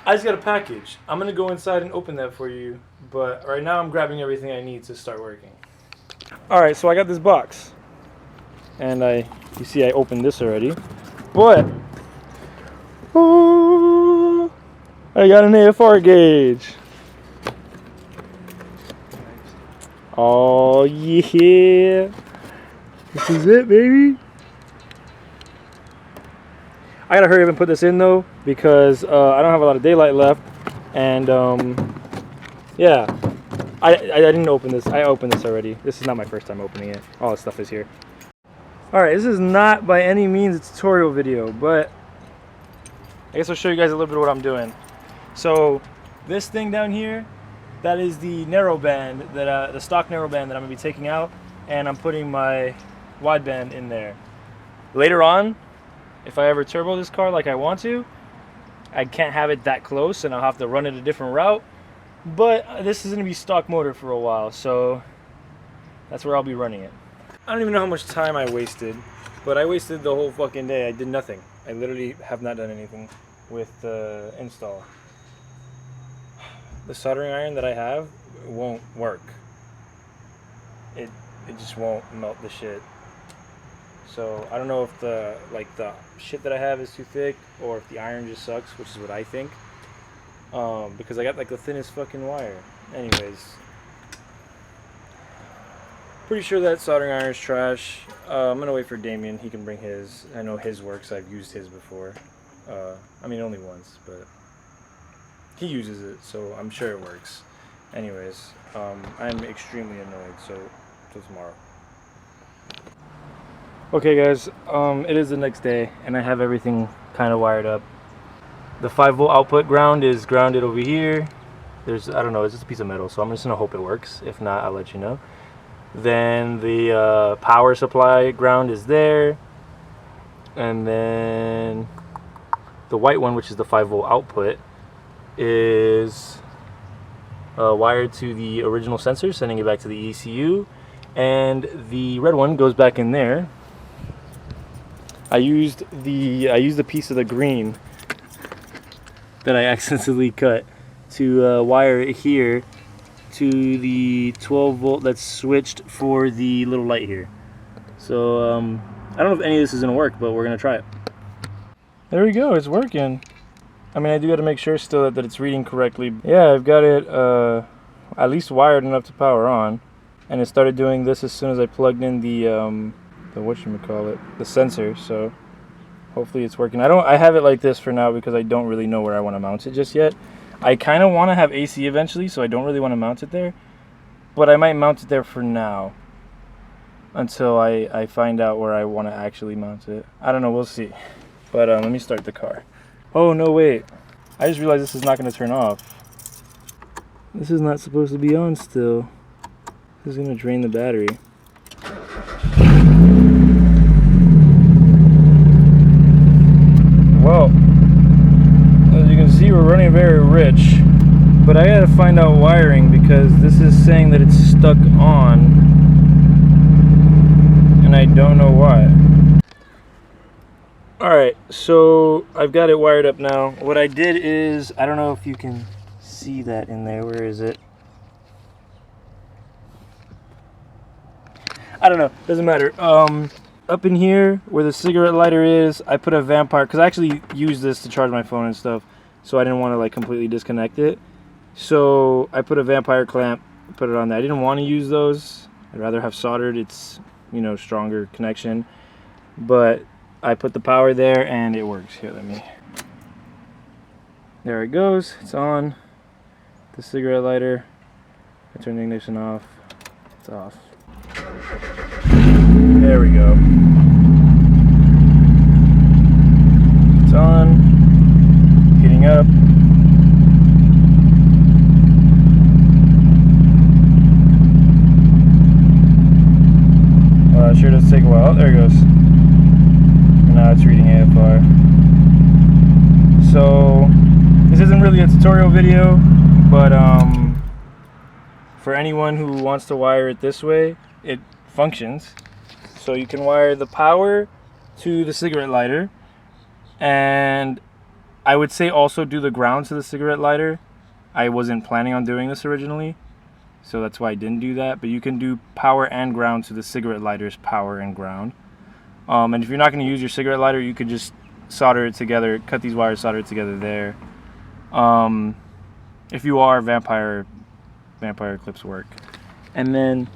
I just got a package. I'm gonna go inside and open that for you, but right now I'm grabbing everything I need to start working. All right, so I got this box, and you see I opened this already, but oh, I got an AFR gauge. Oh yeah, this is it, baby. I gotta hurry up and put this in though, because I don't have a lot of daylight left, and yeah, I didn't open this. I opened this already. This is not my first time opening it. All this stuff is here. All right, this is not by any means a tutorial video, but I guess I'll show you guys a little bit of what I'm doing. So this thing down here, that is the narrow band, that the stock narrow band that I'm gonna be taking out, and I'm putting my wideband in there. Later on, if I ever turbo this car like I want to, I can't have it that close and I'll have to run it a different route. But this is gonna be stock motor for a while, so that's where I'll be running it. I don't even know how much time I wasted, but I wasted the whole fucking day. I did nothing. I literally have not done anything with the install. The soldering iron that I have won't work. It just won't melt the shit. So I don't know if the shit that I have is too thick or if the iron just sucks, which is what I think. Because I got like the thinnest fucking wire. Anyways, pretty sure that soldering iron is trash. I'm gonna wait for Damien. He can bring his. I know his works. I've used his before. I mean only once, but he uses it, so I'm sure it works. Anyways, I'm extremely annoyed. So till tomorrow. Okay guys, it is the next day and I have everything kind of wired up. The 5-volt output ground is grounded over here. There's, I don't know, it's just a piece of metal, so I'm just gonna hope it works. If not, I'll let you know. Then the power supply ground is there. And then the white one, which is the 5-volt output, is wired to the original sensor, sending it back to the ECU. And the red one goes back in there. I used a piece of the green that I accidentally cut to wire it here to the 12-volt that's switched for the little light here. So I don't know if any of this is gonna work, but we're gonna try it. There we go, it's working. I mean, I do got to make sure still that it's reading correctly. Yeah, I've got it at least wired enough to power on, and it started doing this as soon as I plugged in the whatchamacallit, the sensor. So hopefully it's working. I have it like this for now because I don't really know where I want to mount it just yet. I kind of want to have AC eventually, so I don't really want to mount it there, but I might mount it there for now until I find out where I want to actually mount it. I don't know, we'll see. But let me start the car. Oh no, wait, I just realized this is not going to turn off. This is not supposed to be on still. This is going to drain the battery. Well, as you can see, we're running very rich, but I gotta find out wiring because this is saying that it's stuck on, and I don't know why. Alright, so I've got it wired up now. What I did is, I don't know if you can see that in there. Where is it? I don't know, doesn't matter. Up in here where the cigarette lighter is, I put a vampire, because I actually use this to charge my phone and stuff, so I didn't want to like completely disconnect it. So I put a vampire clamp, put it on there. I didn't want to use those. I'd rather have soldered. It's, you know, stronger connection. But I put the power there and it works. Here, let me. There it goes. It's on. The cigarette lighter. I turn the ignition off. It's off. There we go. It's on. Heating up. Well, it sure does take a while. Oh, there it goes. And now it's reading AFR. So this isn't really a tutorial video, but for anyone who wants to wire it this way, it functions. So you can wire the power to the cigarette lighter, and I would say also do the ground to the cigarette lighter. I wasn't planning on doing this originally, so that's why I didn't do that. But you can do power and ground to the cigarette lighter's power and ground. And if you're not going to use your cigarette lighter, you could just solder it together, cut these wires, solder it together there. If you are, vampire clips work. And then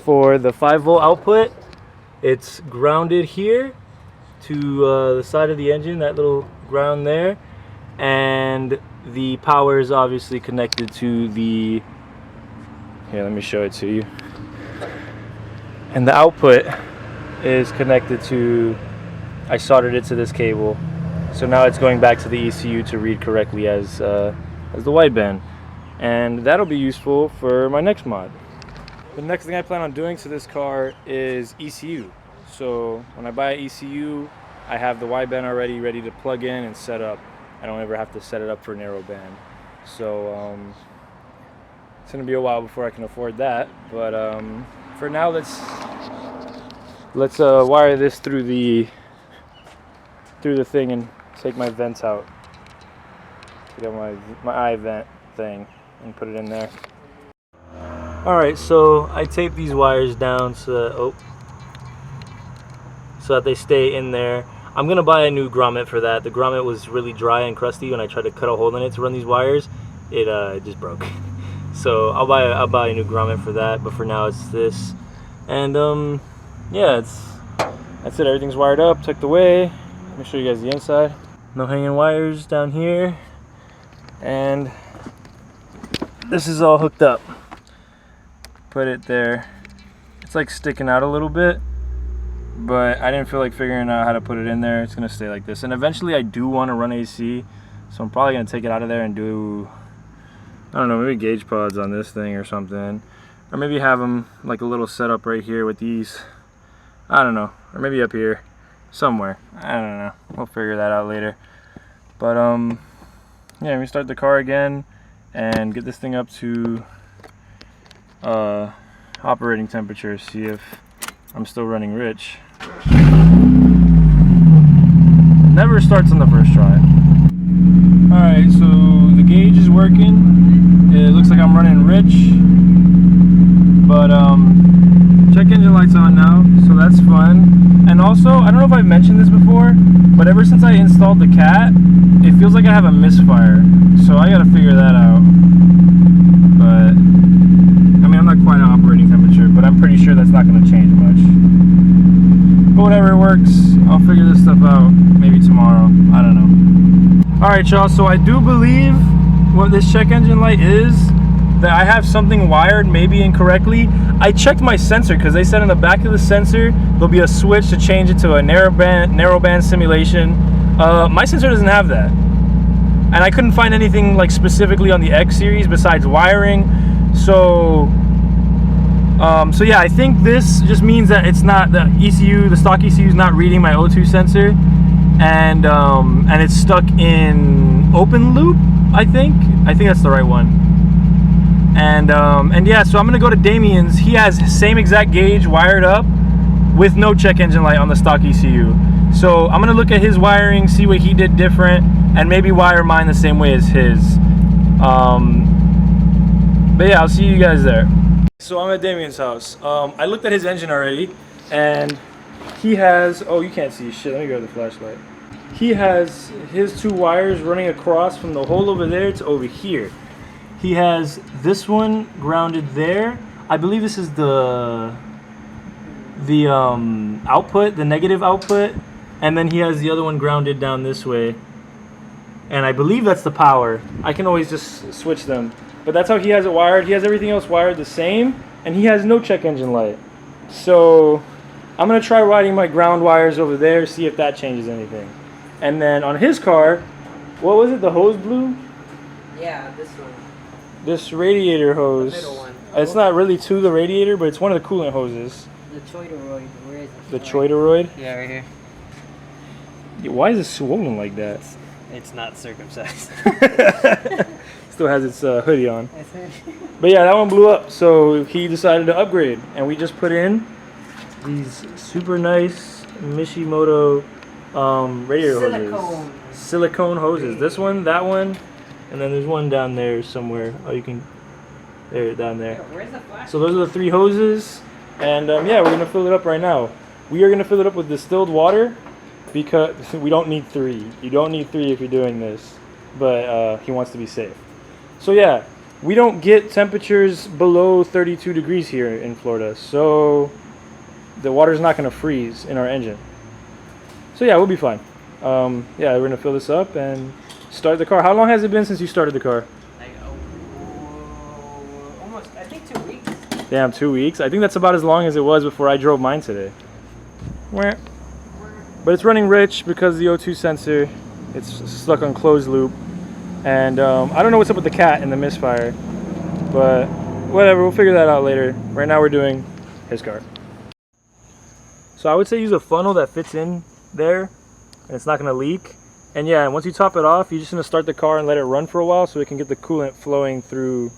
for the 5-volt output, it's grounded here to the side of the engine, that little ground there, and the power is obviously connected to the, here, let me show it to you, and the output is connected to, I soldered it to this cable, so now it's going back to the ECU to read correctly as the wideband, and that'll be useful for my next mod. The next thing I plan on doing to this car is ECU. So when I buy an ECU, I have the wideband already ready to plug in and set up. I don't ever have to set it up for narrowband. So it's gonna be a while before I can afford that. But for now, let's wire this through the thing and take my vents out. Get my eye vent thing and put it in there. Alright, so I tape these wires down so that they stay in there. I'm gonna buy a new grommet for that. The grommet was really dry and crusty when I tried to cut a hole in it to run these wires. It just broke. So I'll buy a new grommet for that, but for now it's this. And yeah, that's it. Everything's wired up, tucked away. Let me show you guys the inside. No hanging wires down here. And this is all hooked up. Put it there. It's like sticking out a little bit, but I didn't feel like figuring out how to put it in there. It's gonna stay like this, and eventually I do want to run AC, so I'm probably gonna take it out of there and do, I don't know, maybe gauge pods on this thing or something, or maybe have them like a little setup right here with these, I don't know, or maybe up here somewhere. I don't know, we'll figure that out later. But yeah, let me start the car again and get this thing up to operating temperature, see if I'm still running rich. Never starts on the first try. Alright, so the gauge is working. It looks like I'm running rich, but check engine light's on now, so that's fun. And also, I don't know if I've mentioned this before, but ever since I installed the cat, it feels like I have a misfire, so I gotta figure that out. But I mean, I'm not quite at operating temperature, but I'm pretty sure that's not going to change much. But whatever, it works. I'll figure this stuff out maybe tomorrow. I don't know. Alright, y'all, so I do believe what this check engine light is, that I have something wired maybe incorrectly. I checked my sensor because they said in the back of the sensor there'll be a switch to change it to a narrowband simulation. My sensor doesn't have that. And I couldn't find anything like specifically on the X series besides wiring. So yeah, I think this just means that it's not the ECU, the stock ECU is not reading my O2 sensor, and it's stuck in open loop. I think that's the right one. And yeah, so I'm gonna go to Damien's. He has the same exact gauge wired up with no check engine light on the stock ECU. So I'm gonna look at his wiring, see what he did different, and maybe wire mine the same way as his. But yeah, I'll see you guys there. So I'm at Damien's house. I looked at his engine already, and he has, oh, you can't see shit, let me grab the flashlight. He has his two wires running across from the hole over there to over here. He has this one grounded there. I believe this is the output, the negative output, and then he has the other one grounded down this way. And I believe that's the power. I can always just switch them. But that's how he has it wired. He has everything else wired the same, and he has no check engine light. So I'm gonna try riding my ground wires over there, see if that changes anything. And then on his car, what was it, the hose blew? Yeah, this one. This radiator hose. The middle one. It's not really to the radiator, but it's one of the coolant hoses. The choidoroid, where is it? The choidoroid? Yeah, right here. Why is it swollen like that? It's not circumcised. Still has its hoodie on. But yeah, that one blew up, so he decided to upgrade, and we just put in these super nice Mishimoto radiator hoses. silicone hoses. This one, that one, and then there's one down there somewhere. Oh, you can, there, down there. Where's the flash? So those are the 3 hoses, and yeah, we're gonna fill it up right now. We are gonna fill it up with distilled water because we don't need 3. You don't need 3 if you're doing this, but he wants to be safe. So yeah, we don't get temperatures below 32 degrees here in Florida, so the water's not gonna freeze in our engine. So yeah, we'll be fine. Yeah, we're gonna fill this up and start the car. How long has it been since you started the car? Like, almost, I think 2 weeks. Damn, 2 weeks? I think that's about as long as it was before I drove mine today. But it's running rich because the O2 sensor, it's stuck on closed loop. And I don't know what's up with the cat and the misfire, but whatever, we'll figure that out later. Right now we're doing his car. So I would say use a funnel that fits in there and it's not gonna leak. And yeah, once you top it off, you're just gonna start the car and let it run for a while so it can get the coolant flowing through,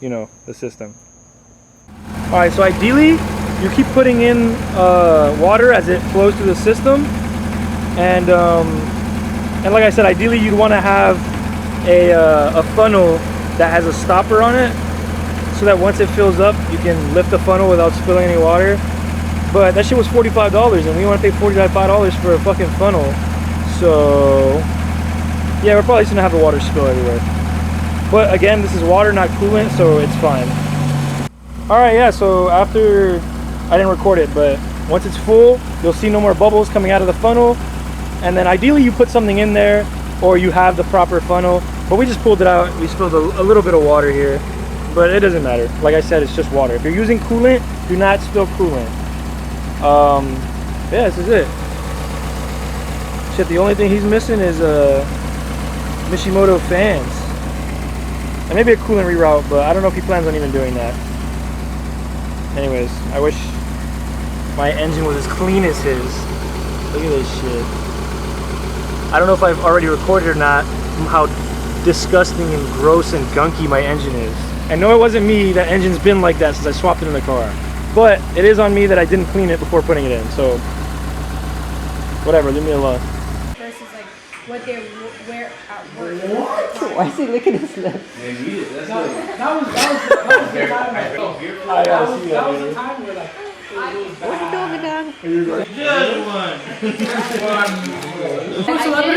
you know, the system. All right, so ideally, you keep putting in water as it flows through the system. And like I said, ideally you'd wanna have a funnel that has a stopper on it so that once it fills up, you can lift the funnel without spilling any water. But that shit was $45 and we want to pay $45 for a fucking funnel. So yeah, we're probably just gonna have the water spill everywhere. But again, this is water, not coolant, so it's fine. Alright, yeah, so after, I didn't record it, but once it's full, you'll see no more bubbles coming out of the funnel. And then ideally you put something in there or you have the proper funnel. But we just pulled it out. We spilled a little bit of water here, but it doesn't matter. Like I said, it's just water. If you're using coolant, do not spill coolant. Yeah, this is it. Shit, the only thing he's missing is Mishimoto fans. And maybe a coolant reroute, but I don't know if he plans on even doing that. Anyways, I wish my engine was as clean as his. Look at this shit. I don't know if I've already recorded or not how disgusting and gross and gunky my engine is. I know it wasn't me, that engine's been like that since I swapped it in the car. But it is on me that I didn't clean it before putting it in, so whatever, leave me alone. Versus like what they wear at work. What? Why is he licking his lips? Man, you did. That's That was the time. That was the time where like. What are you doing, dog? Just one. I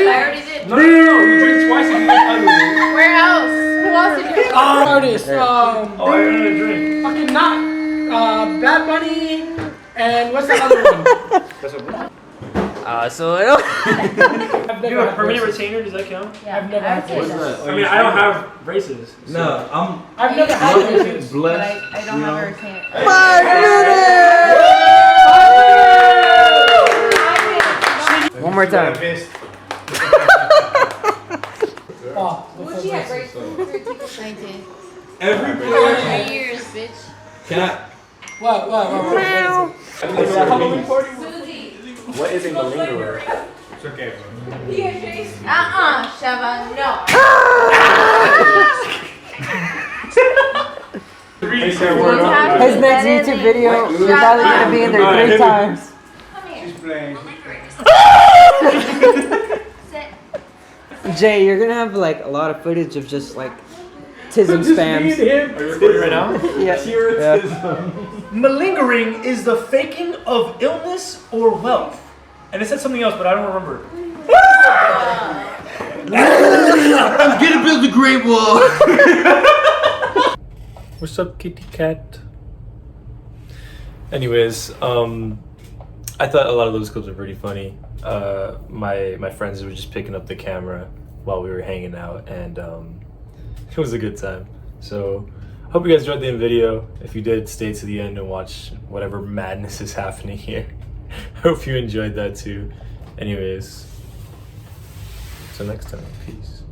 already did. No, you drink twice and you get ugly. Where else? Who else did you? Artist. Oh, I got a drink. Fucking not. Bad Bunny. And what's the other one? So I don't. I've You never have a had permanent braces. retainer, does that count? Yeah, I've never I had would say What's so. that? I mean, I don't have braces. So. No, I've never had braces. But blessed. I don't have a retainer. One more time. Oh, Gucci had braces since 19. Every 3 years, bitch. cat. What? Susie. What is a malingerer? Shava, no. His next YouTube video, you're probably gonna be in there 3 times. Come here. Sit. Jay, you're gonna have like a lot of footage of just like tism spams. Are you recording right now? Yeah. Malingering is the faking of illness or wealth. And it said something else, but I don't remember. I'm gonna build a great wall. What's up, kitty cat? Anyways, I thought a lot of those clips were pretty funny. My friends were just picking up the camera while we were hanging out, and it was a good time. So, hope you guys enjoyed the video. If you did, stay to the end and watch whatever madness is happening here. Hope you enjoyed that too. Anyways, till next time, peace.